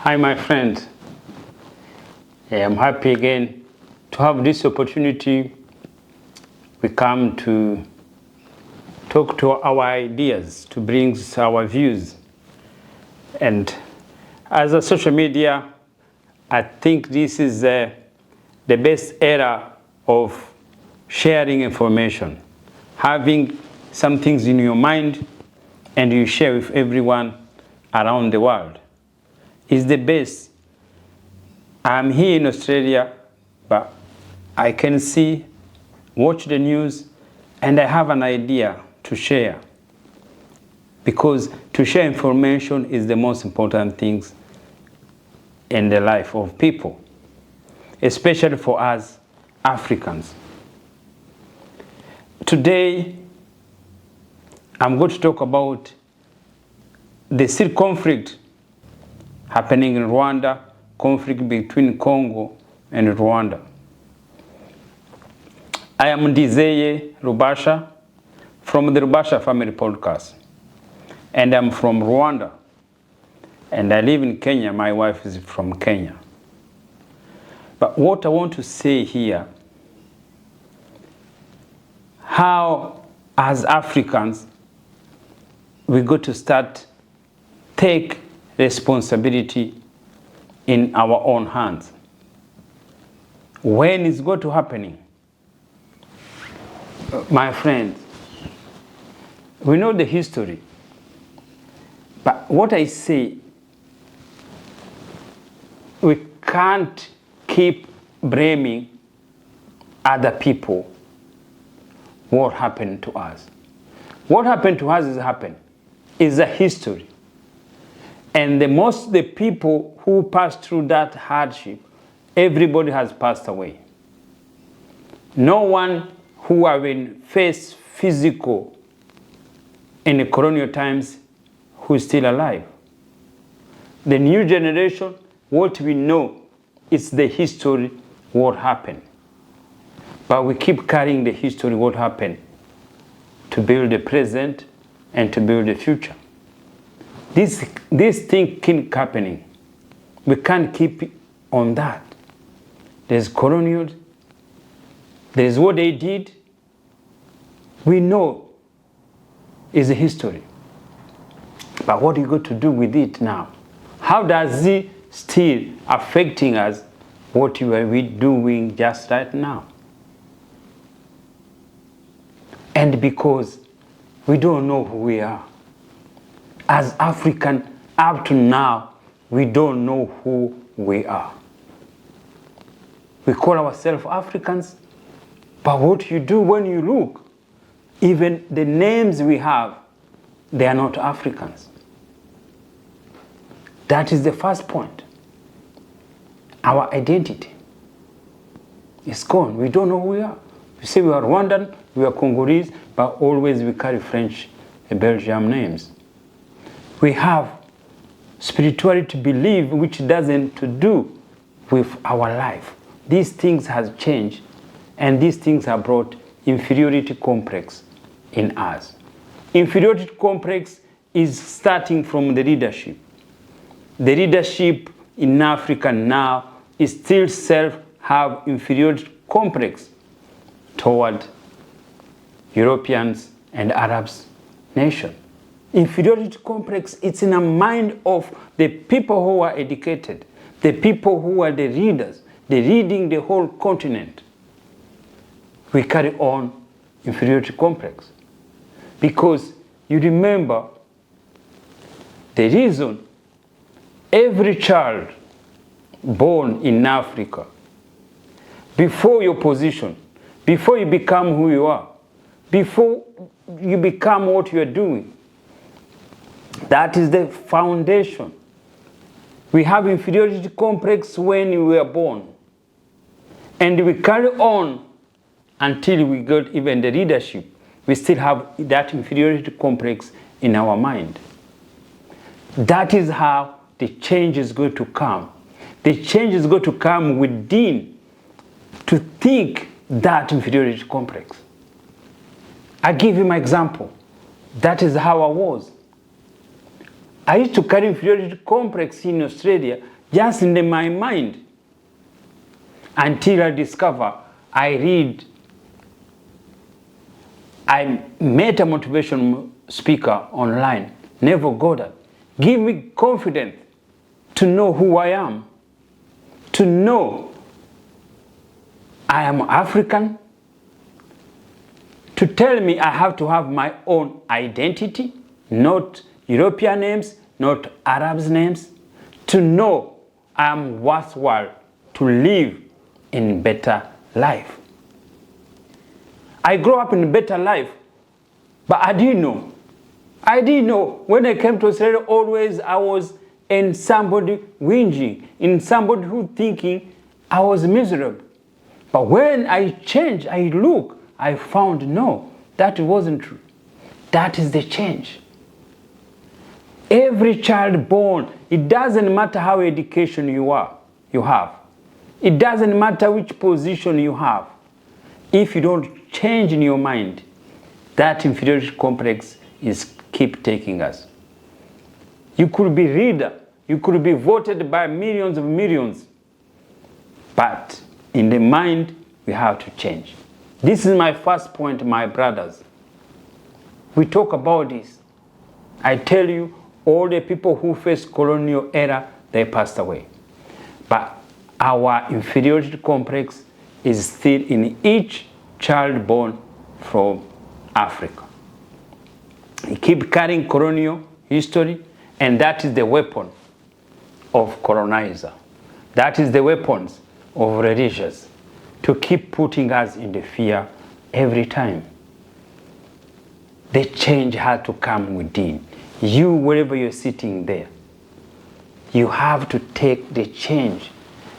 Hi, my friends. I'm happy again to have this opportunity. We come to talk to our ideas, to bring our views. And as a social media, I think this is the best era of sharing information, having some things in your mind and you share with everyone around the world. Is the best. I'm here in Australia, but I can see, watch the news, and I have an idea to share. Because to share information is the most important thing in the life of people, especially for us Africans. Today, I'm going to talk about the sea conflict happening in Rwanda, conflict between Congo and Rwanda. I am Ndizeye Rubasha from the Rubasha Family Podcast. And I'm from Rwanda. And I live in Kenya. My wife is from Kenya. But what I want to say here, how as Africans, we got to start take responsibility in our own hands. When is going to happening? My friends, we know the history. But what I say, we can't keep blaming other people what happened to us. What happened to us is a history. And the people who passed through that hardship, everybody has passed away. No one who have been faced physical in the colonial times who is still alive. The new generation, what we know is the history, what happened. But we keep carrying the history, what happened, to build the present and to build the future. This thing keep happening. We can't keep on that. There's colonial. There's what they did. We know is a history. But what are you going to do with it now? How does it still affecting us? What are we doing just right now? And because we don't know who we are. As African, up to now, we don't know who we are. We call ourselves Africans, but what you do when you look, even the names we have, they are not Africans. That is the first point. Our identity is gone. We don't know who we are. We say we are Rwandan, we are Congolese, but always we carry French and Belgian names. We have spirituality belief which doesn't to do with our life. These things have changed, and these things have brought inferiority complex in us. Inferiority complex is starting from the leadership. The leadership in Africa now is still have inferiority complex toward Europeans and Arabs nation. Inferiority complex, it's in the mind of the people who are educated, the people who are the readers, they're reading the whole continent. We carry on inferiority complex. Because you remember the reason every child born in Africa, before your position, before you become who you are, before you become what you are doing, that is the foundation. We have inferiority complex when we were born. And we carry on until we got even the leadership. We still have that inferiority complex in our mind. That is how the change is going to come. The change is going to come within to think that inferiority complex. I give you my example. That is how I was. I used to carry inferiority complex in Australia just in my mind until I discover, I met a motivational speaker online, Neville Goddard. Give me confidence to know who I am, to know I am African, to tell me I have to have my own identity, not European names, not Arabs' names, to know I am worthwhile to live in better life. I grew up in a better life, but I didn't know. When I came to Australia, always I was in somebody whinging, in somebody who thinking I was miserable. But when I changed, I look, I found no, that wasn't true. That is the change. Every child born, it doesn't matter how education you have. It doesn't matter which position you have. If you don't change in your mind, that inferiority complex is keep taking us. You could be reader, you could be voted by millions of millions, but in the mind, we have to change. This is my first point, my brothers. We talk about this. I tell you, all the people who faced colonial era, they passed away. But our inferiority complex is still in each child born from Africa. We keep carrying colonial history, and that is the weapon of colonizer. That is the weapons of religious to keep putting us in the fear every time. The change had to come within. You, wherever you're sitting there, you have to take the change.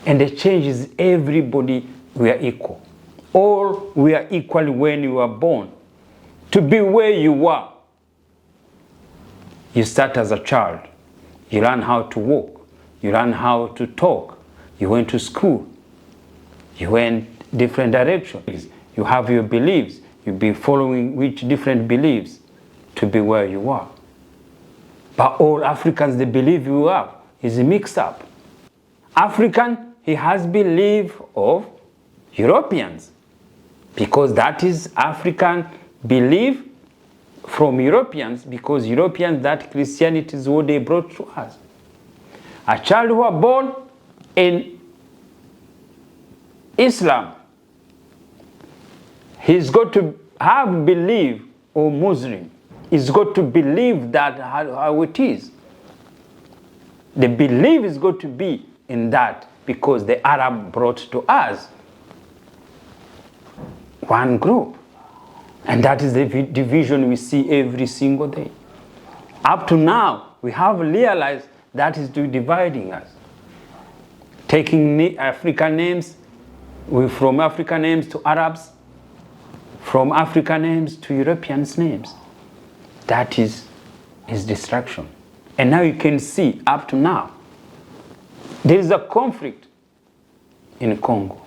And the change is everybody, we are equal. All we are equal when you are born. To be where you are. You start as a child. You learn how to walk. You learn how to talk. You went to school. You went different directions. You have your beliefs. You'll be following which different beliefs to be where you are. But all Africans, the belief you have is mixed up. African, he has belief of Europeans, because that is African belief from Europeans, because Europeans, that Christianity is what they brought to us. A child who was born in Islam, he's got to have belief, or Muslim, he's got to believe that how it is. The belief is got to be in that, because the Arab brought to us one group. And that is the division we see every single day. Up to now, we have realized that is dividing us. Taking African names, from African names to Arabs, from African names to Europeans' names. That is destruction. And now you can see, up to now, there is a conflict in Congo.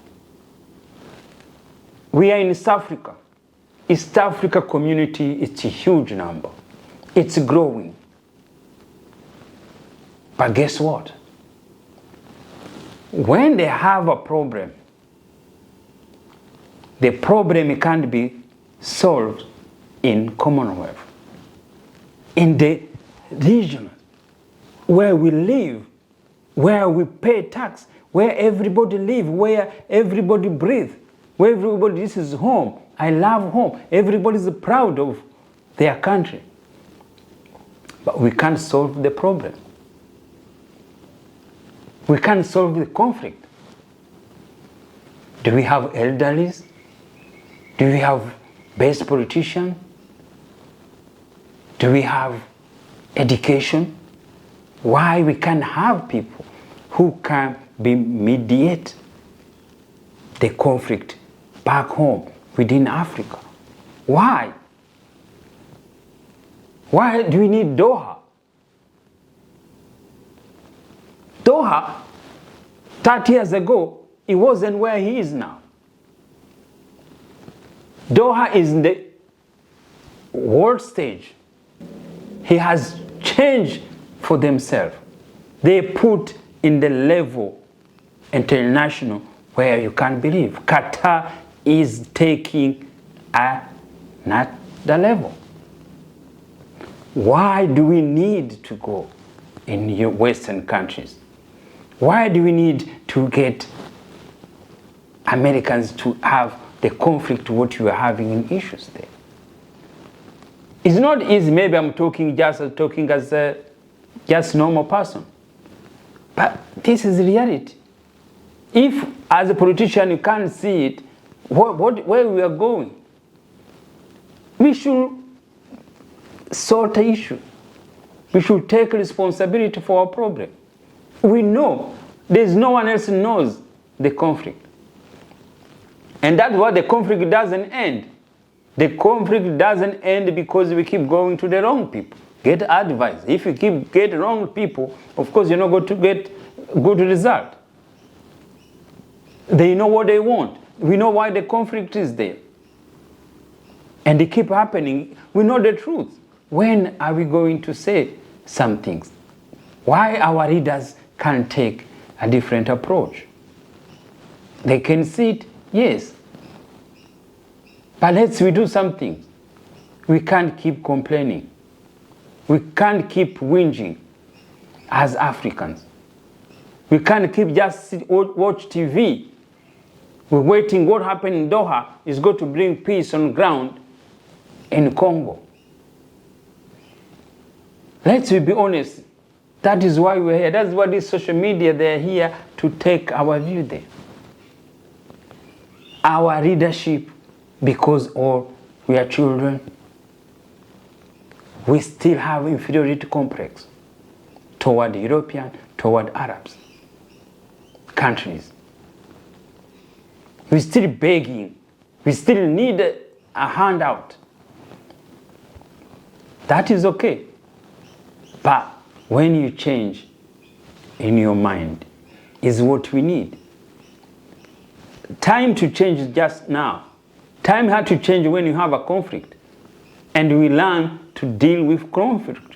We are in East Africa. East Africa community, it's a huge number. It's growing. But guess what? When they have a problem, the problem can't be solved in Commonwealth. In the region where we live, where we pay tax, where everybody live, where everybody breathe, where everybody, this is home. I love home. Everybody is proud of their country. But we can't solve the problem. We can't solve the conflict. Do we have elderlies? Do we have best politicians? Do we have education? Why we can't have people who can mediate the conflict back home within Africa? Why? Why do we need Doha? Doha, 30 years ago, it wasn't where he is now. Doha is in the world stage. He has changed for themselves. They put in the level international where you can't believe. Qatar is taking not the level. Why do we need to go in your Western countries? Why do we need to get Americans to have the conflict what you are having in issues there? It's not easy. Maybe I'm talking as a just normal person. But this is reality. If as a politician you can't see it, where we are going, we should sort the issue. We should take responsibility for our problem. We know there's no one else knows the conflict. And that's why the conflict doesn't end. The conflict doesn't end because we keep going to the wrong people. Get advice. If you keep getting wrong people, of course you're not going to get good result. They know what they want. We know why the conflict is there. And they keep happening. We know the truth. When are we going to say some things? Why our leaders can't take a different approach? They can see it, yes. But let's we do something. We can't keep complaining. We can't keep whinging as Africans. We can't keep just watch TV. We're waiting what happened in Doha is going to bring peace on ground in Congo. Let's be honest. That is why we're here. That's why this social media, they're here to take our view there. Our leadership, because all we are children, we still have inferiority complex toward European, toward Arabs countries. We're still begging. We still need a handout. That is okay. But when you change in your mind is what we need. Time to change is just now. Time had to change when you have a conflict. And we learn to deal with conflict.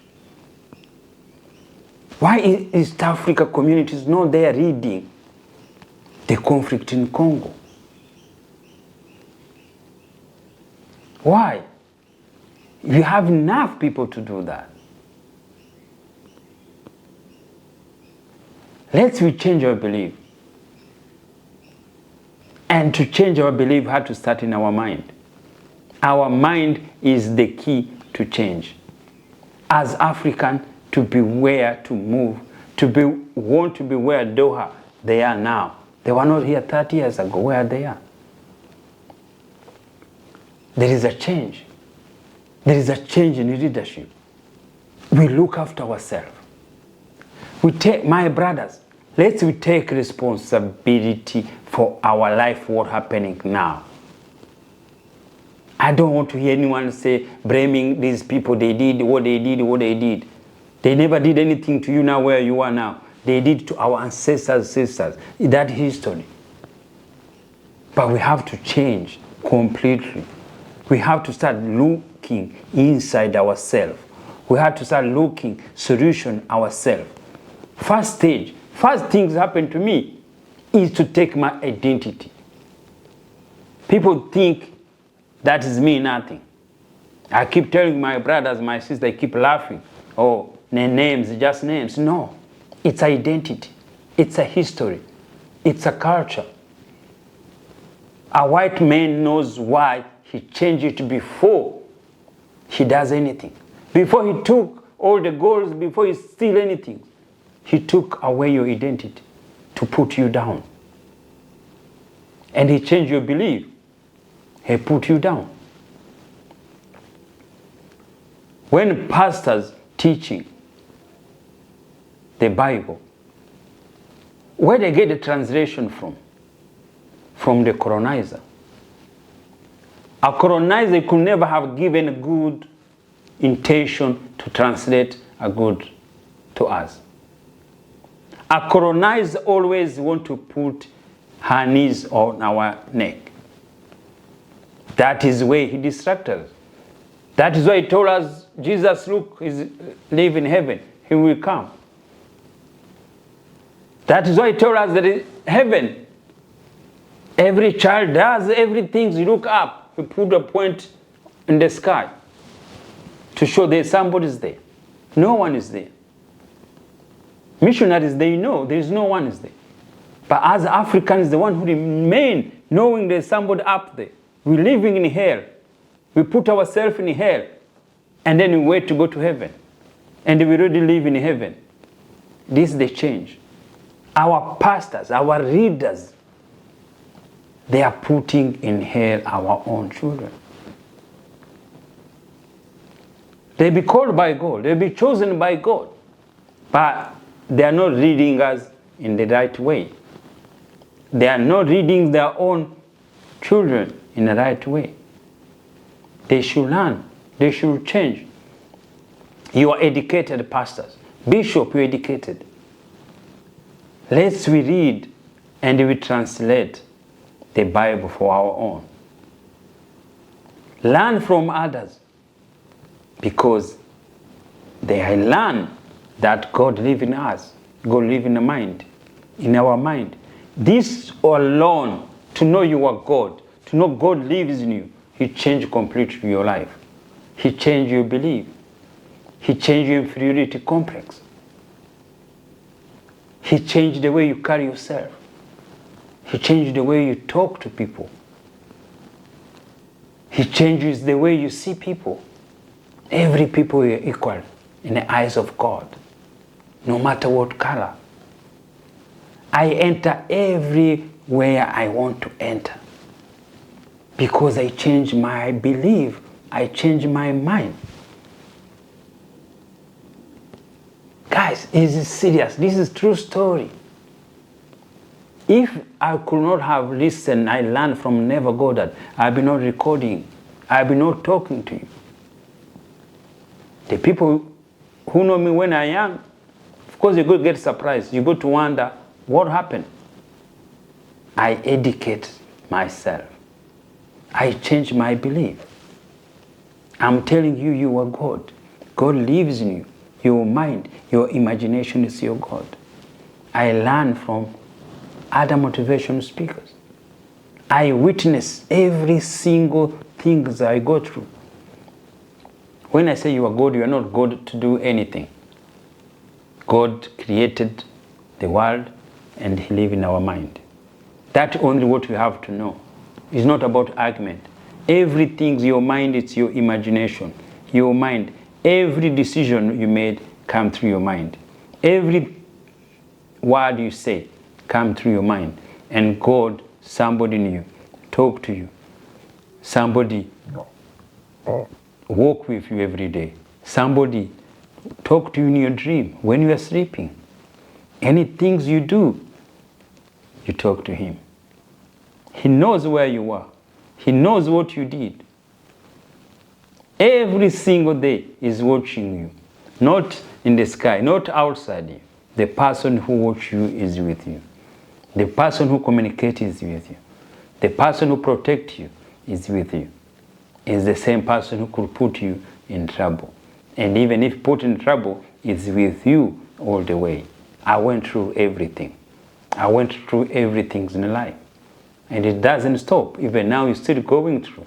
Why is East Africa communities not there reading the conflict in Congo? Why? You have enough people to do that. Let's we change our belief. And to change our belief had to start in our mind. Our mind is the key to change. As African, to be where to move, want to be where Doha they are now. They were not here 30 years ago, where they are. There is a change. There is a change in leadership. We look after ourselves. We take, my brothers, let's we take responsibility for our life, what's happening now. I don't want to hear anyone say, blaming these people, they did what they did, what they did. They never did anything to you now where you are now. They did to our ancestors, sisters. That history. But we have to change completely. We have to start looking inside ourselves. We have to start looking solution ourselves. First stage, first things happen to me is to take my identity. People think that is me nothing. I keep telling my brothers, my sisters, they keep laughing. Oh, names, just names. No, it's identity. It's a history. It's a culture. A white man knows why he changed it before he does anything. Before he took all the goals, before he steal anything, he took away your identity to put you down. And he changed your belief. He put you down. When pastors teaching the Bible, where they get the translation from? From the colonizer. A colonizer could never have given a good intention to translate a good to us. A colonizer always want to put her knees on our neck. That is where he distracted us. That is why he told us, Jesus, look, is live in heaven. he will come. That is why he told us that in heaven, every child does everything. You look up, you put a point in the sky to show that somebody is there. No one is there. Missionaries, they know there is no one is there. But as Africans, the one who remain knowing there's somebody up there. We're living in hell. We put ourselves in hell. And then we wait to go to heaven. And we already live in heaven. This is the change. Our pastors, our leaders, they are putting in hell our own children. They'll be called by God. They'll be chosen by God. But they are not leading us in the right way. They are not leading their own children in the right way. They should learn. They should change. You are educated pastors. Bishop, you are educated. Let's we read and we translate the Bible for our own. Learn from others, because they learn that God lives in us. God lives in the mind, in our mind. This alone, to know you are God, to know God lives in you, He changed completely your life. He changed your belief. He changed your inferiority complex. He changed the way you carry yourself. He changed the way you talk to people. He changes the way you see people. Every people are equal in the eyes of God, no matter what color. I enter everywhere I want to enter because I change my belief. I change my mind. Guys, this is serious. This is true story. If I could not have listened, I learned from Never Goddard, I'd be not recording. I'd be not talking to you. The people who know me when I am, of course you go get surprised. You go to wonder, what happened? I educate myself. I change my belief. I'm telling you, you are God. God lives in you. Your mind, your imagination is your God. I learn from other motivational speakers. I witness every single thing that I go through. When I say you are God, you are not God to do anything. God created the world and He lives in our mind. That's only what we have to know. It's not about argument. Everything's your mind, it's your imagination. Your mind, every decision you made come through your mind. Every word you say come through your mind. And God, somebody in you, talk to you. Somebody walk with you every day. Somebody talk to you in your dream when you are sleeping. Any things you do, you talk to Him. He knows where you are. He knows what you did. Every single day is watching you. Not in the sky, not outside you. The person who watches you is with you. The person who communicates is with you. The person who protects you is with you. Is the same person who could put you in trouble. And even if put in trouble, is with you all the way. I went through everything. I went through everything in life. And it doesn't stop. Even now you're still going through.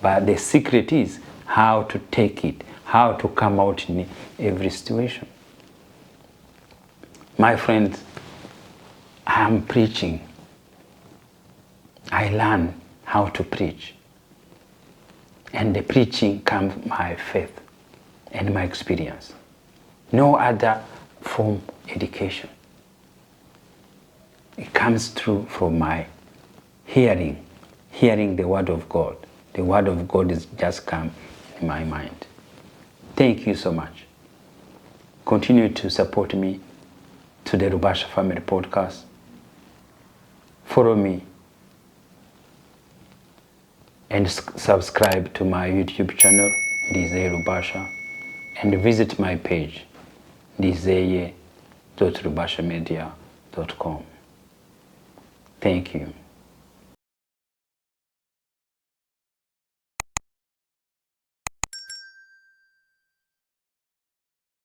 But the secret is how to take it, how to come out in every situation. My friends, I'm preaching. I learn how to preach. And the preaching comes my faith and my experience. No other form education. It comes through from my hearing the word of God. The word of God is just come in my mind. Thank you so much. Continue to support me to the Rubasha Family Podcast. Follow me and subscribe to my YouTube channel, Ndizeye Rubasha, and visit my page, ndizeye.rubashamedia.com. Thank you.